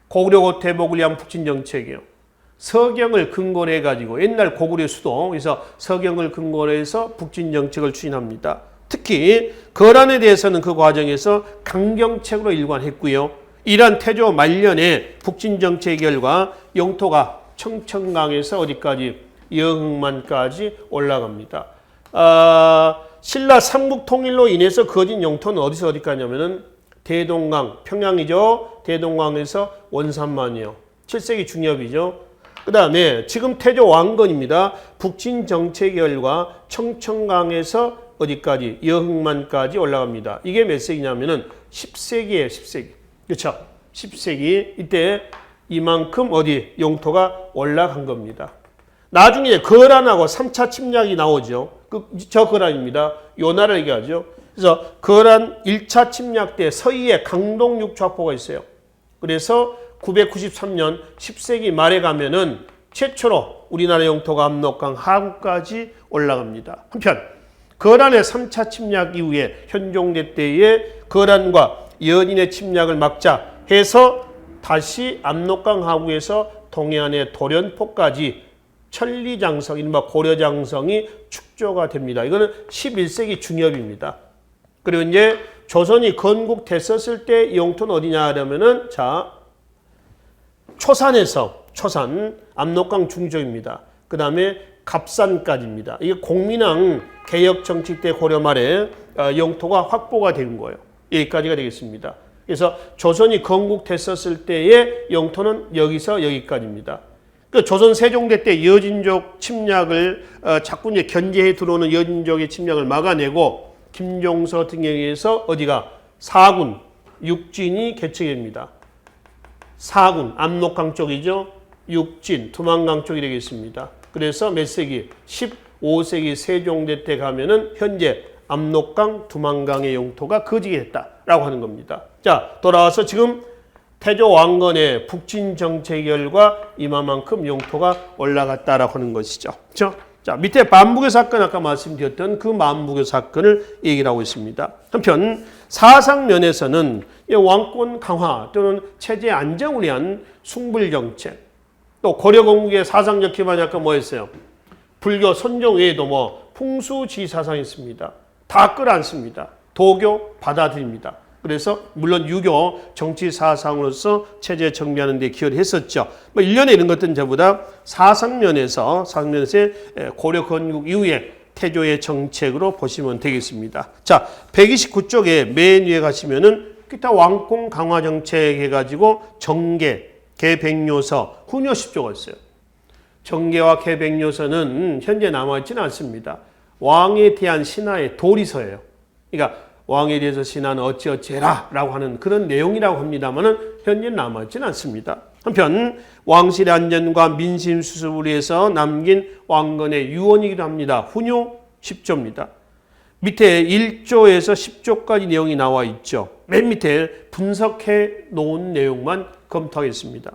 고구려 대복을 위한 북진정책이에요. 서경을 근거로 해가지고 옛날 고구려 수도, 그래서 서경을 근거로 해서 북진정책을 추진합니다. 특히 거란에 대해서는 그 과정에서 강경책으로 일관했고요. 이란 태조 말년에 북진정책 결과 영토가 청천강에서 어디까지? 여흥만까지 올라갑니다. 신라 삼국통일로 인해서 거진 영토는 어디서 어디까지냐면은 대동강, 평양이죠. 대동강에서 원산만이에요. 7세기 중엽이죠. 그 다음에 지금 태조 왕건입니다. 북진 정책 결과 청천강에서 어디까지? 여흥만까지 올라갑니다. 이게 몇 세기냐면은 10세기예요. 10세기. 그렇죠? 10세기. 이때 이만큼 어디? 영토가 올라간 겁니다. 나중에 거란하고 3차 침략이 나오죠. 저 거란입니다. 요 나라를 얘기하죠. 그래서 거란 1차 침략 때 서희에 강동육좌포가 있어요. 그래서 993년 10세기 말에 가면은 최초로 우리나라 영토가 압록강 하구까지 올라갑니다. 한편 거란의 3차 침략 이후에 현종대 때에 거란과 연인의 침략을 막자 해서 다시 압록강 하구에서 동해안의 도련포까지 천리장성, 이른바 고려장성이 축조가 됩니다. 이거는 11세기 중엽입니다. 그리고 이제 조선이 건국됐었을 때 영토는 어디냐 하려면은 자, 초산에서 초산, 압록강 중쪽입니다. 그 다음에 갑산까지입니다. 이게 공민왕 개혁 정치 때 고려 말에 영토가 확보가 된 거예요. 여기까지가 되겠습니다. 그래서 조선이 건국됐었을 때의 영토는 여기서 여기까지입니다. 그 조선 세종대 때 여진족 침략을 자꾸 이제 견제해 들어오는 여진족의 침략을 막아내고 김종서 등에 의해서 어디가 사군, 육진이 개척이 됩니다. 사군, 압록강 쪽이죠. 육진, 두만강 쪽이 되겠습니다. 그래서 몇 세기? 15세기 세종대 때 가면은 현재 압록강, 두만강의 영토가 거지게 됐다라고 하는 겁니다. 자, 돌아와서 지금 태조 왕건의 북진 정책 결과 이만큼 영토가 올라갔다라고 하는 것이죠. 그렇죠? 자, 밑에 만부교 사건 아까 말씀드렸던 그 만부교 사건을 얘기를 하고 있습니다. 한편 사상 면에서는 왕권 강화 또는 체제 안정을 위한 숭불 정책, 또 고려 건국의 사상적 기반이 아까 뭐였어요? 불교 선종 외에도 뭐 풍수지 사상이 있습니다. 다 끌어안습니다. 도교 받아들입니다. 그래서 물론 유교 정치 사상으로서 체제 정비하는 데 기여를 했었죠. 뭐 일련의 이런 것들은 전부 다 사상면에서 고려 건국 이후에 태조의 정책으로 보시면 되겠습니다. 자, 129쪽에 맨 위에 가시면은 기타 왕권 강화 정책 해가지고 정계, 개백료서, 훈요 10조가 있어요. 정계와 개백료서는 현재 남아있지는 않습니다. 왕에 대한 신하의 도리서예요. 그러니까 왕에 대해서 신하는 어찌어찌해라 라고 하는 그런 내용이라고 합니다만 현재 남아있지는 않습니다. 한편 왕실의 안전과 민심 수습을 위해서 남긴 왕건의 유언이기도 합니다. 훈요 10조입니다. 밑에 1조에서 10조까지 내용이 나와 있죠. 맨 밑에 분석해 놓은 내용만 검토하겠습니다.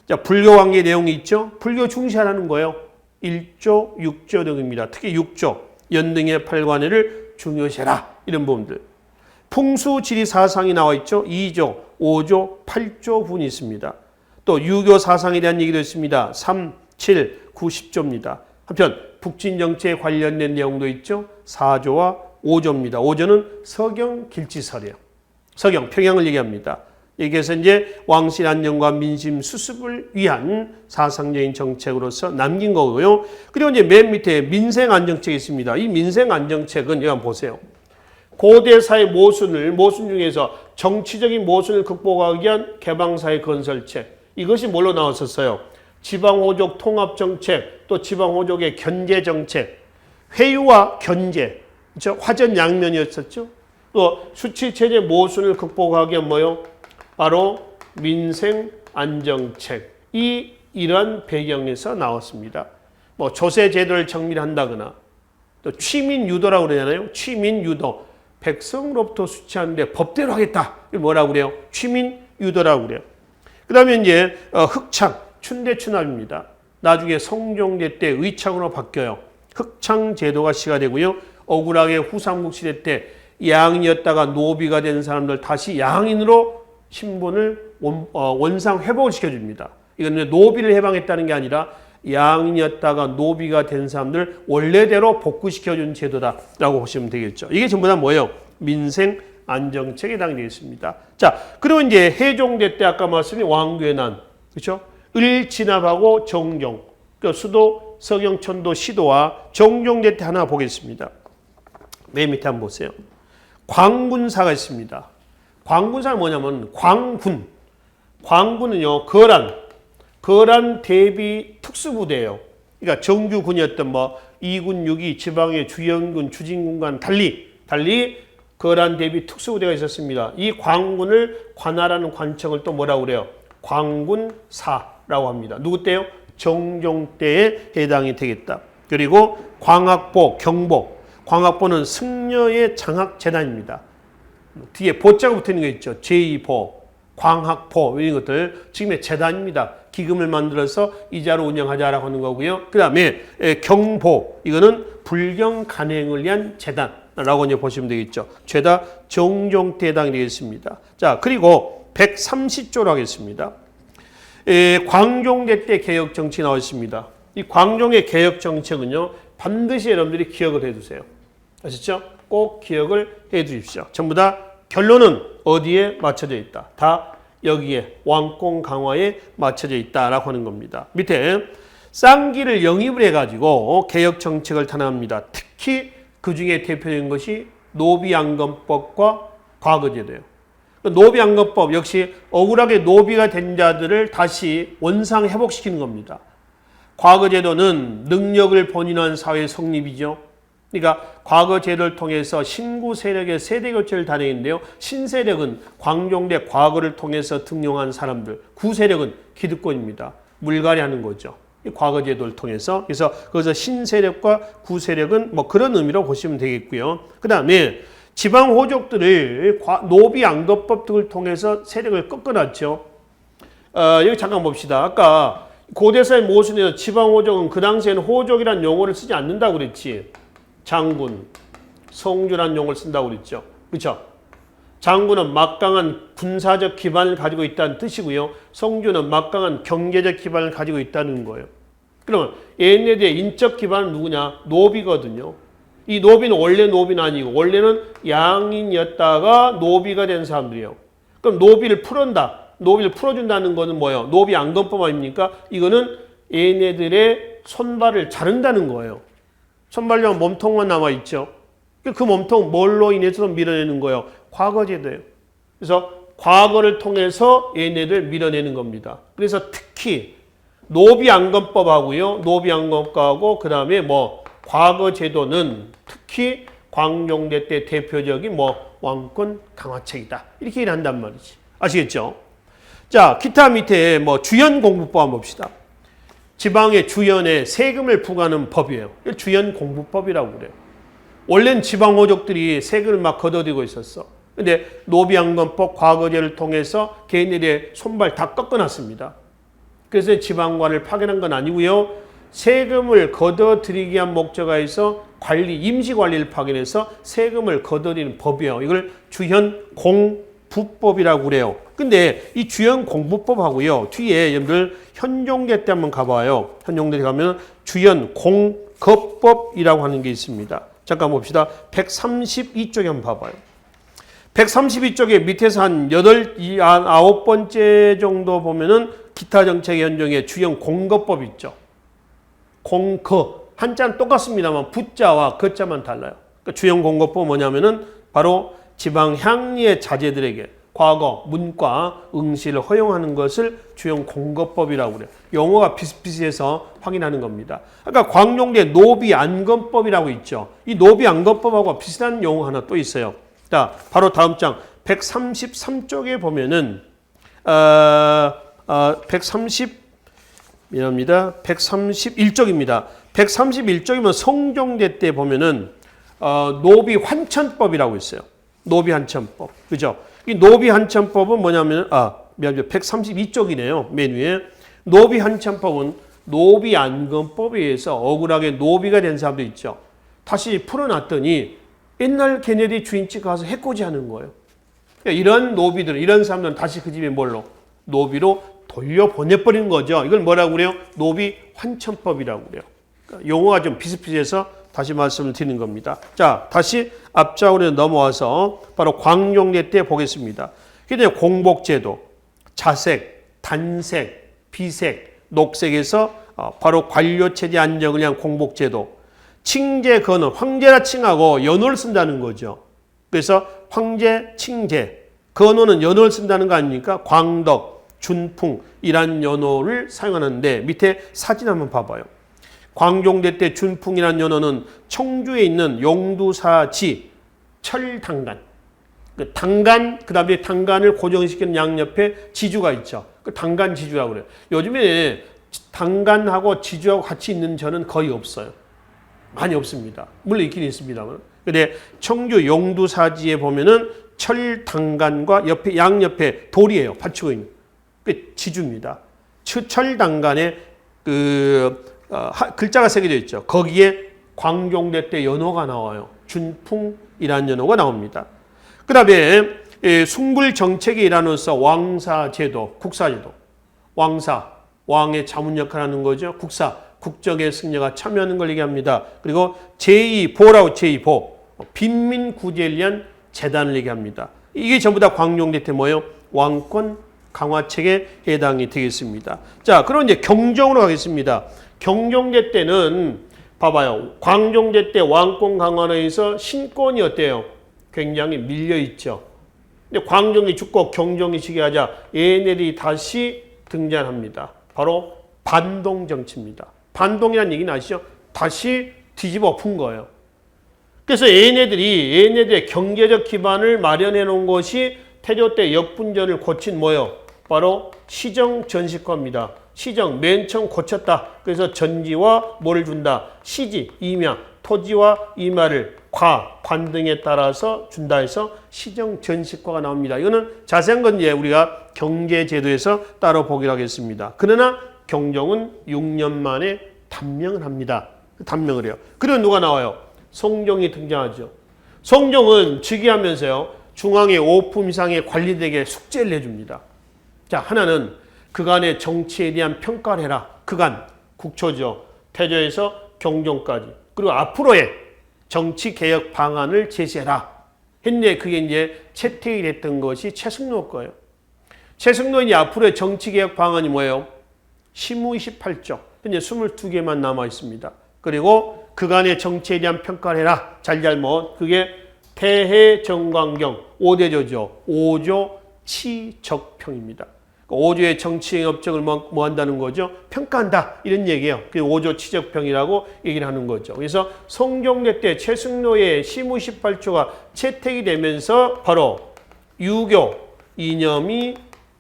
자, 불교 관계 내용이 있죠. 불교 중시하라는 거예요. 1조, 6조 등입니다. 특히 6조, 연등의 팔관회를 중요시해라. 이런 부분들. 풍수지리 사상이 나와 있죠. 2조, 5조, 8조 부분이 있습니다. 또 유교 사상에 대한 얘기도 있습니다. 3, 7, 9, 10조입니다. 한편 북진정치에 관련된 내용도 있죠. 4조와 5조입니다. 5조는 서경 길지설이에요. 서경, 평양을 얘기합니다. 여기에서 이제 왕실 안정과 민심 수습을 위한 사상적인 정책으로서 남긴 거고요. 그리고 이제 맨 밑에 민생 안정책이 있습니다. 이 민생 안정책은 여기 한번 보세요. 고대사의 모순 중에서 정치적인 모순을 극복하기 위한 개방사회 건설책. 이것이 뭘로 나왔었어요? 지방호족 통합정책, 또 지방호족의 견제정책, 회유와 견제, 그렇죠? 화전양면이었었죠. 또 수치체제 모순을 극복하기 위한 뭐요? 바로 민생안정책. 이러한 배경에서 나왔습니다. 뭐 조세제도를 정밀한다거나 또 취민유도라고 그러잖아요. 취민유도. 백성으로부터 수치하는데 법대로 하겠다. 이걸 뭐라고 그래요? 취민유도라고 그래요. 그 다음에 이제 흑창, 춘대춘합입니다. 나중에 성종대 때 의창으로 바뀌어요. 흑창 제도가 시가 되고요. 억울하게 후삼국 시대 때 양인이었다가 노비가 된 사람들 다시 양인으로 신분을 원상 회복을 시켜줍니다. 이건 노비를 해방했다는 게 아니라 양인이었다가 노비가 된 사람들 원래대로 복구시켜준 제도다라고 보시면 되겠죠. 이게 전부 다 뭐예요? 민생 안정책에 해당되어 있습니다. 자, 그리고 이제 해종대 때 아까 말씀드린 왕괴 난, 그렇죠? 을 진압하고 정종, 그러니까 수도, 서경천도, 시도와 정종대 때 하나 보겠습니다. 맨 밑에 한번 보세요. 광군사가 있습니다. 광군사는 뭐냐면 광군은요 거란 대비 특수부대예요. 그러니까 정규군이었던 뭐 2군, 6위, 지방의 주연군, 추진군과는 달리 거란 대비 특수부대가 있었습니다. 이 광군을 관할하는 관청을 또 뭐라고 그래요? 광군사라고 합니다. 누구 때요? 정종 때에 해당이 되겠다. 그리고 광학보, 경보. 광학보는 승려의 장학재단입니다. 뒤에 보자가 붙어있는 거 있죠. 제2보, 광학보 이런 것들 지금의 재단입니다. 기금을 만들어서 이자로 운영하자라고 하는 거고요. 그 다음에 경보, 이거는 불경 간행을 위한 재단라고 이제 보시면 되겠죠. 죄다 정종 때 해당이 되겠습니다. 자, 그리고 130조로 하겠습니다. 광종대 때 개혁 정치 나와 있습니다. 이 광종의 개혁 정책은요, 반드시 여러분들이 기억을 해두세요. 아시죠? 꼭 기억을 해 두십시오. 전부 다 결론은 어디에 맞춰져 있다. 다 여기에 왕권 강화에 맞춰져 있다라고 하는 겁니다. 밑에 쌍기를 영입을 해가지고 개혁 정책을 탄압합니다. 특히 그 중에 대표적인 것이 노비양검법과 과거제도예요. 노비양검법 역시 억울하게 노비가 된 자들을 다시 원상 회복시키는 겁니다. 과거제도는 능력을 본인한 사회 성립이죠. 그러니까 과거 제도를 통해서 신구 세력의 세대 교체를 단행인데요. 신세력은 광종대 과거를 통해서 등용한 사람들, 구세력은 기득권입니다. 물갈이하는 거죠. 과거 제도를 통해서. 그래서 거기서 신세력과 구세력은 뭐 그런 의미로 보시면 되겠고요. 그 다음에 지방 호족들을 노비 양도법 등을 통해서 세력을 꺾어놨죠. 여기 잠깐 봅시다. 아까 고대사의 모순에서 지방 호족은 그 당시에는 호족이라는 용어를 쓰지 않는다고 그랬지. 장군, 성주라는 용어를 쓴다고 그랬죠. 그렇죠? 장군은 막강한 군사적 기반을 가지고 있다는 뜻이고요. 성주는 막강한 경제적 기반을 가지고 있다는 거예요. 그러면 얘네들의 인적 기반은 누구냐? 노비거든요. 이 노비는 원래 노비는 아니고 원래는 양인이었다가 노비가 된 사람들이에요. 그럼 노비를 풀어준다. 노비를 풀어준다는 거는 뭐예요? 노비 안건법 아닙니까? 이거는 얘네들의 손발을 자른다는 거예요. 손발령 몸통만 남아있죠. 그 몸통 뭘로 인해서 밀어내는 거예요? 과거제도예요. 그래서 과거를 통해서 얘네들 밀어내는 겁니다. 그래서 특히 노비안건법하고요. 노비안건법하고 그 다음에 뭐 과거제도는 특히 광종대 때 대표적인 뭐 왕권 강화책이다. 이렇게 일한단 말이지. 아시겠죠? 자, 기타 밑에 뭐 주연 공부법 한번 봅시다. 지방의 주연에 세금을 부과하는 법이에요. 주연 공부법이라고 그래요. 원래는 지방 호족들이 세금을 막 걷어들이고 있었어. 근데 노비양건법 과거제를 통해서 개인들의 손발 다 꺾어놨습니다. 그래서 지방관을 파견한 건 아니고요. 세금을 걷어들이기 위한 목적에 있어 임시관리를 파견해서 세금을 걷어들이는 법이에요. 이걸 주연 공부법이라고 그래요. 근데 이 주연 공부법하고요. 뒤에 여러분들 현종대 때 한번 가봐요. 현종대 가면 주연 공급법이라고 하는 게 있습니다. 잠깐 봅시다. 132쪽에 한번 봐봐요. 132쪽에 밑에서 한 9번째 정도 보면은 기타 정책 현종의 주연 공급법 있죠. 공급. 한자는 똑같습니다만 부자와 거자만 달라요. 그러니까 주연 공급법 뭐냐면은 바로 지방 향리의 자제들에게 과거, 문과, 응시를 허용하는 것을 주연 공급법이라고 그래요. 용어가 비슷비슷해서 확인하는 겁니다. 아까 광종대 노비안건법이라고 있죠. 이 노비안건법하고 비슷한 용어 하나 또 있어요. 자, 바로 다음 장 133쪽에 보면은 131쪽입니다. 131쪽이면 성종대 때 보면은 노비환천법이라고 있어요. 노비환천법. 그죠? 이 노비환천법은 뭐냐면 132쪽이네요. 맨 위에. 노비환천법은 노비안건법에 의해서 억울하게 노비가 된 사람도 있죠. 다시 풀어놨더니 옛날 걔네들이 주인집 가서 해코지 하는 거예요. 그러니까 이런 노비들은, 이런 사람들은 다시 그 집에 뭘로? 노비로 돌려보내버리는 거죠. 이걸 뭐라고 그래요? 노비 환천법이라고 그래요. 그러니까 용어가 좀 비슷비슷해서 다시 말씀을 드리는 겁니다. 자, 다시 앞좌우로 넘어와서 바로 광종대 때 보겠습니다. 그때 공복제도, 자색, 단색, 비색, 녹색에서 바로 관료체제 안정을 위한 공복제도, 칭제, 건원, 황제라 칭하고 연호를 쓴다는 거죠. 그래서 황제, 칭제, 건호는 연호를 쓴다는 거 아닙니까? 광덕, 준풍 이란 연호를 사용하는데 밑에 사진 한번 봐봐요. 광종대 때 준풍이라는 연호는 청주에 있는 용두사지 철당간, 그 당간, 그 다음에 당간을 고정시키는 양옆에 지주가 있죠. 그 당간 지주라고 그래요. 요즘에 당간하고 지주하고 같이 있는 절은 거의 없어요. 많이 없습니다. 물론 있긴 있습니다만. 근데 청주 용두사지에 보면은 철당간과 옆에 양옆에 돌이에요. 받치고 있는. 그 지주입니다. 철당간에 글자가 새겨져 있죠. 거기에 광종대 때 연호가 나와요. 준풍이라는 연호가 나옵니다. 그 다음에 숭불 정책에 일하면서 왕사제도, 국사제도, 왕사, 왕의 자문 역할을 하는 거죠. 국사, 국정의 승려가 참여하는 걸 얘기합니다. 그리고 제2보라고 제2보, 빈민구제를 위한 재단을 얘기합니다. 이게 전부 다 광종대 때 뭐예요? 왕권 강화책에 해당이 되겠습니다. 자, 그럼 이제 경종으로 가겠습니다. 경종대 때는 봐봐요. 광종대 때 왕권 강화에서 신권이 어때요? 굉장히 밀려있죠. 근데 광종이 죽고 경종이 지게 하자 얘네들이 다시 등장합니다. 바로 반동 정치입니다. 반동이라는 얘기는 아시죠? 다시 뒤집어 푼 거예요. 그래서 얘네들의 경제적 기반을 마련해 놓은 것이 태조 때 역분전을 고친 뭐예요? 바로 시정 전시과입니다. 시정, 맨 처음 고쳤다. 그래서 전지와 뭐를 준다? 시지, 임야, 토지와 임야를 관 등에 따라서 준다 해서 시정 전시과가 나옵니다. 이거는 자세한 건 이제 우리가 경제제도에서 따로 보기로 하겠습니다. 그러나 경종은 6년 만에 단명을 합니다. 단명을 해요. 그리고 누가 나와요? 성종이 등장하죠. 성종은 즉위하면서요, 중앙의 5품 이상의 관리들에게 숙제를 해줍니다. 자, 하나는 그간의 정치에 대한 평가를 해라. 그간, 국초죠. 태조에서 경종까지. 그리고 앞으로의 정치개혁 방안을 제시해라. 했는데 그게 이제 채택이 됐던 것이 최승로 거예요. 최승로의 앞으로의 정치개혁 방안이 뭐예요? 시무 28조. 현재 22개만 남아 있습니다. 그리고 그간의 정치에 대한 평가를 해라. 잘잘못. 그게 태해정광경 5대조죠. 5조 치적평입니다. 5조의 정치의 업적을 뭐 한다는 거죠? 평가한다. 이런 얘기예요. 그 5조 치적평이라고 얘기를 하는 거죠. 그래서 성종대 때 최승로의 시무 18조가 채택이 되면서 바로 유교 이념이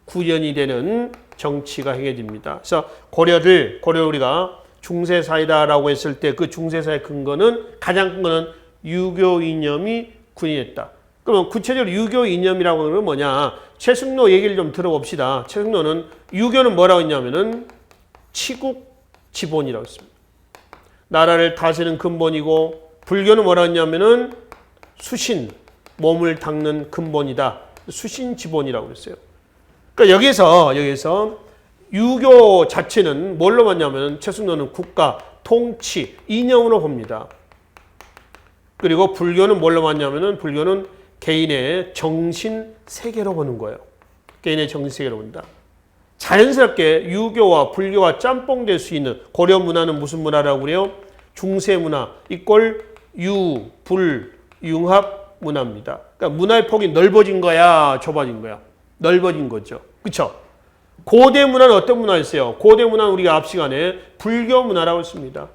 구현이 되는 정치가 행해집니다. 그래서 고려 우리가 중세사회다라고 했을 때 그 중세사회 근거는, 가장 근거는 유교 이념이 구현했다. 그러면 구체적으로 유교 이념이라고 하는 건 뭐냐? 최승로 얘기를 좀 들어봅시다. 최승로는 유교는 뭐라고 했냐면은 치국 지본이라고 했습니다. 나라를 다스리는 근본이고, 불교는 뭐라고 했냐면은 수신, 몸을 닦는 근본이다. 수신 지본이라고 했어요. 그러니까 여기서 유교 자체는 뭘로 봤냐면 최승로는 국가, 통치, 이념으로 봅니다. 그리고 불교는 뭘로 봤냐면은 불교는 개인의 정신 세계로 보는 거예요. 개인의 정신 세계로 본다. 자연스럽게 유교와 불교가 짬뽕될 수 있는 고려 문화는 무슨 문화라고 그래요? 중세 문화 이꼴 유, 불, 융합 문화입니다. 그러니까 문화의 폭이 넓어진 거야, 좁아진 거야? 넓어진 거죠. 그렇죠? 고대 문화는 어떤 문화였어요? 고대 문화는 우리가 앞 시간에 불교 문화라고 했습니다.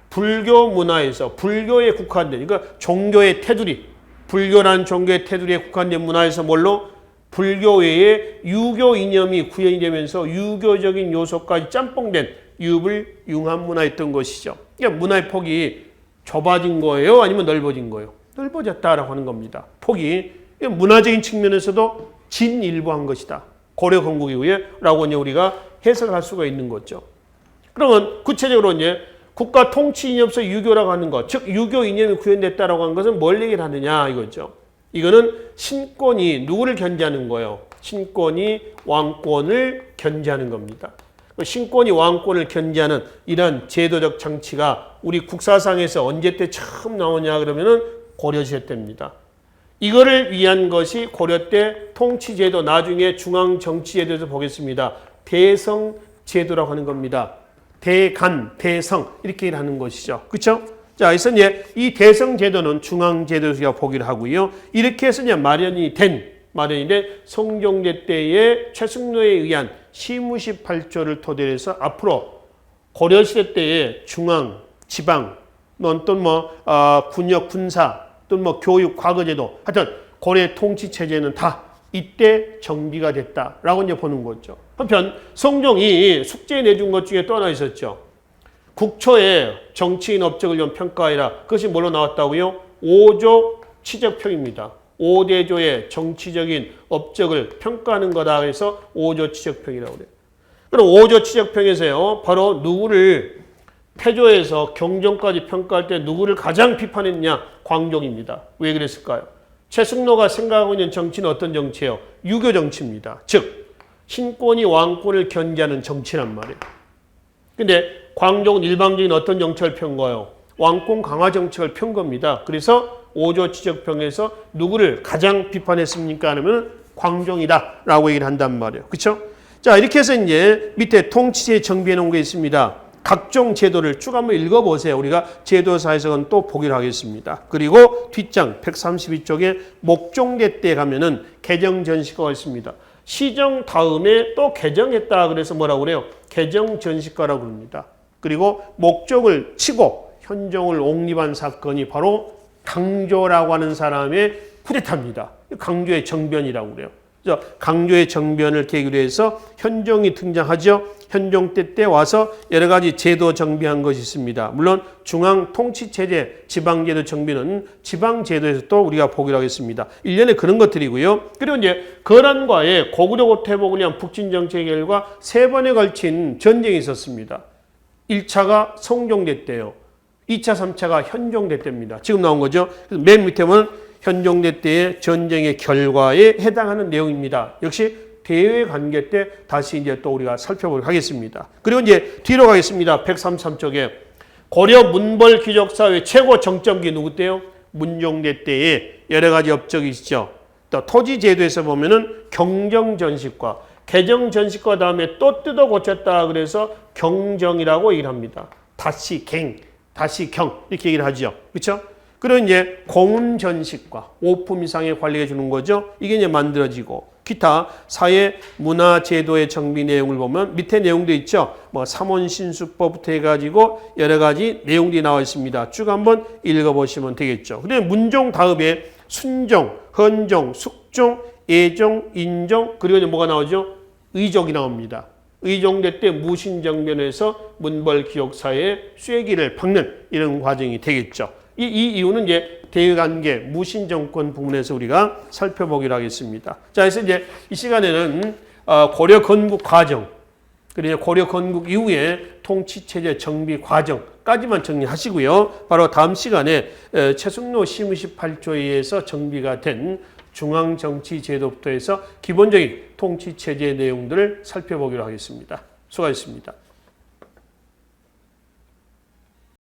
불교 문화에서 불교에 국한된, 그러니까 종교의 테두리, 불교라는 종교의 테두리에 국한된 문화에서 뭘로? 불교 외에 유교 이념이 구현이 되면서 유교적인 요소까지 짬뽕된 유불 융합 문화였던 것이죠. 그러니까 문화의 폭이 좁아진 거예요? 아니면 넓어진 거예요? 넓어졌다라고 하는 겁니다. 폭이 문화적인 측면에서도 진일보한 것이다. 고려 건국 이후에 라고 이제 우리가 해석할 수가 있는 거죠. 그러면 구체적으로 이제 국가 통치 이념서 유교라고 하는 것, 즉 유교 이념이 구현됐다라고 하는 것은 뭘 얘기를 하느냐 이거죠. 이거는 신권이 누구를 견제하는 거예요? 신권이 왕권을 견제하는 겁니다. 신권이 왕권을 견제하는 이런 제도적 장치가 우리 국사상에서 언제 때 처음 나오냐 그러면은 고려시대 때입니다. 이거를 위한 것이 고려 때 통치제도, 나중에 중앙정치제도에서 보겠습니다. 대성제도라고 하는 겁니다. 대간, 대성 이렇게 하는 것이죠. 그렇죠? 자, 그래서 이제 이 대성제도는 중앙제도에서 보기를 하고요. 이렇게 해서 이제 마련이 된 성종대 때의 최승로에 의한 시무시 8조를 토대로 해서 앞으로 고려시대 때의 중앙, 지방, 또는 군역, 군사, 또는 교육, 과거제도, 하여튼 고려 통치 체제는 다 이때 정비가 됐다라고 이제 보는 거죠. 한편 성종이 숙제에 내준 것 중에 또 하나 있었죠. 국초의 정치인 업적을 좀 평가해라. 그것이 뭘로 나왔다고요? 5조 치적평입니다. 5대조의 정치적인 업적을 평가하는 거다 해서 5조 치적평이라고 그래요. 그럼 5조 치적평에서요, 바로 누구를 태조에서 경정까지 평가할 때 누구를 가장 비판했냐? 광종입니다. 왜 그랬을까요? 최승로가 생각하고 있는 정치는 어떤 정치예요? 유교 정치입니다. 즉 신권이 왕권을 견제하는 정치란 말이에요. 근데 광종은 일방적인 어떤 정책을 편 거예요? 왕권 강화 정책을 편 겁니다. 그래서 5조 치적평에서 누구를 가장 비판했습니까? 하면 광종이다라고 얘기를 한단 말이에요. 그렇죠? 자, 이렇게 해서 이제 밑에 통치제 정비해 놓은 게 있습니다. 각종 제도를 쭉 한번 읽어보세요. 우리가 제도사에서는 또 보기로 하겠습니다. 그리고 뒷장 132쪽에 목종대 때 가면은 개정전시가가 있습니다. 시정 다음에 또 개정했다 그래서 뭐라고 그래요? 개정전시가라고 합니다. 그리고 목적을 치고 현종을 옹립한 사건이 바로 강조라고 하는 사람의 쿠데타입니다. 강조의 정변이라고 그래요. 그래서 강조의 정변을 계기로 해서 현종이 등장하죠. 현종 때 와서 여러 가지 제도 정비한 것이 있습니다. 물론 중앙 통치체제, 지방제도 정비는 지방제도에서 또 우리가 보기로 하겠습니다. 일련의 그런 것들이고요. 그리고 이제 거란과의 고구려 태복을 위한 북진정책의 결과 3번에 걸친 전쟁이 있었습니다. 1차가 성종대 때요. 2차, 3차가 현종대 때입니다. 지금 나온 거죠. 그래서 맨 밑에 보면 현종대 때의 전쟁의 결과에 해당하는 내용입니다. 역시 대외 관계 때 다시 이제 또 우리가 살펴보도록 하겠습니다. 그리고 이제 뒤로 가겠습니다. 133쪽에 고려 문벌 귀족사회 최고 정점기 누구 때요? 문종대 때의 여러 가지 업적이 있죠. 또 토지제도에서 보면은 경정전식과 개정전식과 다음에 또 뜯어 고쳤다 그래서 경정이라고 얘기를 합니다. 다시 갱, 다시 경 이렇게 얘기를 하죠. 그렇죠? 그리고 이제 공음전식과 5품 이상의 관리해 주는 거죠. 이게 이제 만들어지고 기타 사회 문화 제도의 정비 내용을 보면 밑에 내용도 있죠. 삼원신수법부터 해가지고 여러 가지 내용들이 나와 있습니다. 쭉 한번 읽어보시면 되겠죠. 그다음에 문종 다음에 순종, 헌종, 숙종, 예종, 인종 그리고 이제 뭐가 나오죠? 의종이 나옵니다. 의종대 때 무신정변에서 문벌 기록사의 쐐기를 박는 이런 과정이 되겠죠. 이 이유는 이제 대외관계, 무신정권 부분에서 우리가 살펴보기로 하겠습니다. 자, 그래서 이제 이 시간에는 고려 건국 과정, 그리고 고려 건국 이후에 통치체제 정비 과정까지만 정리하시고요. 바로 다음 시간에 최승로 시무시 8조에 의해서 정비가 된 중앙정치제도부터 해서 기본적인 통치체제 내용들을 살펴보기로 하겠습니다. 수고하셨습니다.